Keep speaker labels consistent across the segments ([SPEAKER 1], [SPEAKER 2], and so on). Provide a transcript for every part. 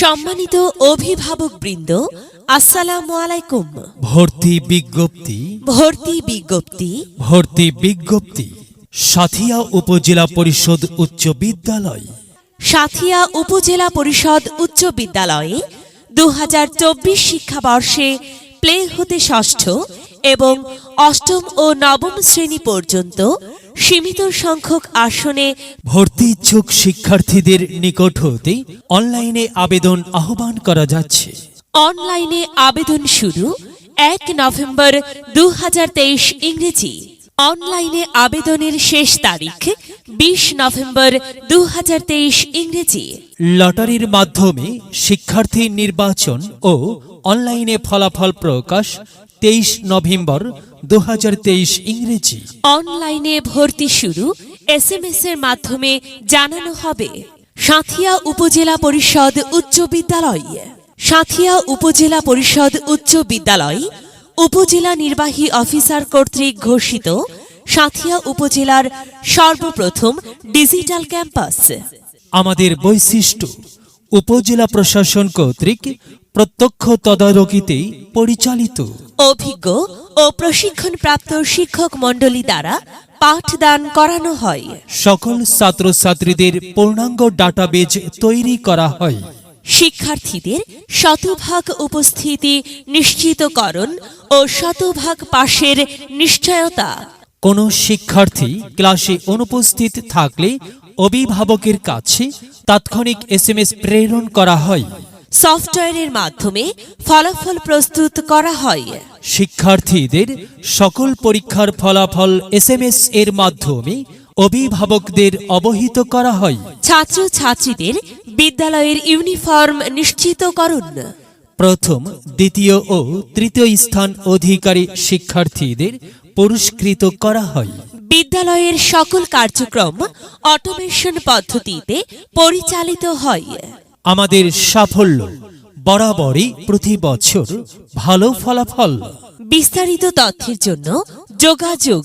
[SPEAKER 1] সম্মানিত অভিভাবকবৃন্দ, আসসালামু আলাইকুম।
[SPEAKER 2] ভর্তি বিজ্ঞপ্তি
[SPEAKER 1] ভর্তি বিজ্ঞপ্তি
[SPEAKER 2] ভর্তি বিজ্ঞপ্তি সাথিয়া উপজেলা পরিষদ উচ্চ বিদ্যালয়।
[SPEAKER 1] সাথিয়া উপজেলা পরিষদ উচ্চ বিদ্যালয়ে ২০২৪ শিক্ষাবর্ষে প্লে হতে ষষ্ঠ এবং অষ্টম ও নবম শ্রেণী পর্যন্ত সীমিত সংখ্যক আসনে
[SPEAKER 2] ভর্তি ইচ্ছুক শিক্ষার্থীদের নিকট হতে অনলাইনে আবেদন আহ্বান করা যাচ্ছে।
[SPEAKER 1] অনলাইনে আবেদন শুরু ১ নভেম্বর ২০২৩ ইংরেজি। অনলাইনে আবেদনের শেষ তারিখ ২০ নভেম্বর ২০২৩ ইংরেজি।
[SPEAKER 2] লটারির মাধ্যমে শিক্ষার্থী নির্বাচন ও অনলাইনে ফলাফল প্রকাশ ২৩ নভেম্বর ২০২৩ ইংরেজি।
[SPEAKER 1] অনলাইনে ভর্তি শুরু SMS এর মাধ্যমে জানানো হবে। সাথিয়া উপজেলা পরিষদ উচ্চ বিদ্যালয়। সাথিয়া উপজেলা পরিষদ উচ্চ বিদ্যালয় উপজেলা নির্বাহী অফিসার কর্তৃক ঘোষিত সাথিয়া উপজেলার সর্বপ্রথম ডিজিটাল ক্যাম্পাস।
[SPEAKER 2] আমাদের বৈশিষ্ট্য উপজেলা প্রশাসন কর্তৃক প্রত্যক্ষ তদারকিতে পরিচালিত।
[SPEAKER 1] অভিজ্ঞ ও প্রশিক্ষণপ্রাপ্ত শিক্ষক মণ্ডলী দ্বারা পাঠদান করানো হয়।
[SPEAKER 2] সকল ছাত্রছাত্রীদের পূর্ণাঙ্গ ডাটাবেজ তৈরি করা হয়।
[SPEAKER 1] শিক্ষার্থীদের শতভাগ উপস্থিতি নিশ্চিতকরণ ও শতভাগ পাশের নিশ্চয়তা।
[SPEAKER 2] কোনো শিক্ষার্থী ক্লাসে অনুপস্থিত থাকলে অভিভাবকের কাছে তাৎক্ষণিক SMS প্রেরণ করা হয়।
[SPEAKER 1] সফটওয়্যারের মাধ্যমে ফলাফল প্রস্তুত করা হয়।
[SPEAKER 2] শিক্ষার্থীদের সকল পরীক্ষার ফলাফল SMS এর মাধ্যমে অভিভাবকদের অবহিত করা হয়।
[SPEAKER 1] ছাত্রছাত্রীদের বিদ্যালয়ের ইউনিফর্ম নিশ্চিতকরণ।
[SPEAKER 2] প্রথম, দ্বিতীয় ও তৃতীয় স্থান অধিকারী শিক্ষার্থীদের পুরস্কৃত করা হয়।
[SPEAKER 1] বিদ্যালয়ের সকল কার্যক্রম অটোমেশন পদ্ধতিতে পরিচালিত হয়।
[SPEAKER 2] আমাদের সাফল্য বরাবরই প্রতি বছর ভালো ফলাফল।
[SPEAKER 1] বিস্তারিত তথ্যের জন্য যোগাযোগ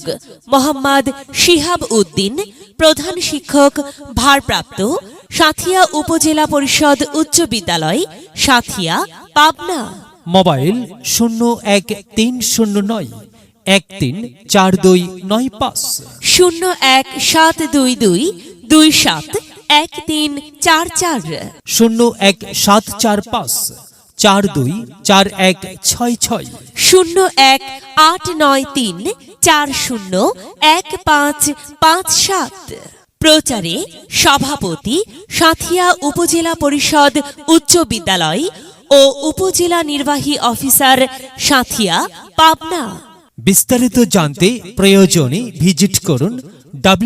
[SPEAKER 1] মোহাম্মদ শিহাব উদ্দিন, প্রধান শিক্ষক ভারপ্রাপ্ত, সাথিয়া উপজেলা পরিষদ উচ্চ বিদ্যালয়, সাথিয়া, পাবনা।
[SPEAKER 2] মোবাইল 01309 134295
[SPEAKER 1] 01722 27 1344
[SPEAKER 2] 01745 424166
[SPEAKER 1] 01893 40 1557। প্রচারে সভাপতি সাথিয়া উপজেলা পরিষদ উচ্চ বিদ্যালয় ও উপজেলা নির্বাহী অফিসার, সাথিয়া, পাবনা।
[SPEAKER 2] বিস্তারিত জানতে প্রয়োজনে ভিজিট করুন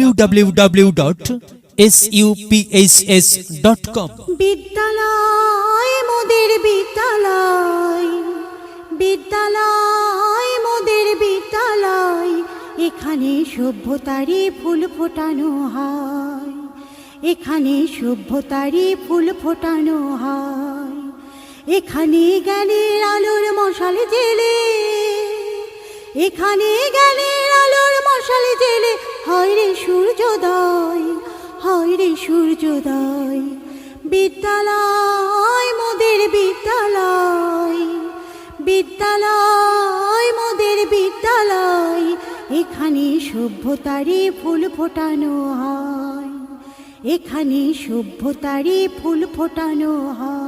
[SPEAKER 2] www.supss.com।
[SPEAKER 3] বিদ্যালয় মোদের বিদ্যালয়, বিদ্যালয় মোদের বিদ্যালয়, এখানে সভ্যতারই ফুল ফোটানো হয়, এখানে সভ্যতারই ফুল ফোটানো হয়। এখানে জ্ঞানের আলোর মশাল জেলে, এখানে জ্ঞানের আলোর মশাল জেলে হয় রে সূর্যোদয়, হয় রে সূর্যোদয়। বিদ্যালয় মোদের বিদ্যালয়, বিদ্যালয় মোদের বিদ্যালয়, এখানে সভ্যতারই ফুল ফোটানো হয়, এখানে সভ্যতারই ফুল ফোটানো হয়।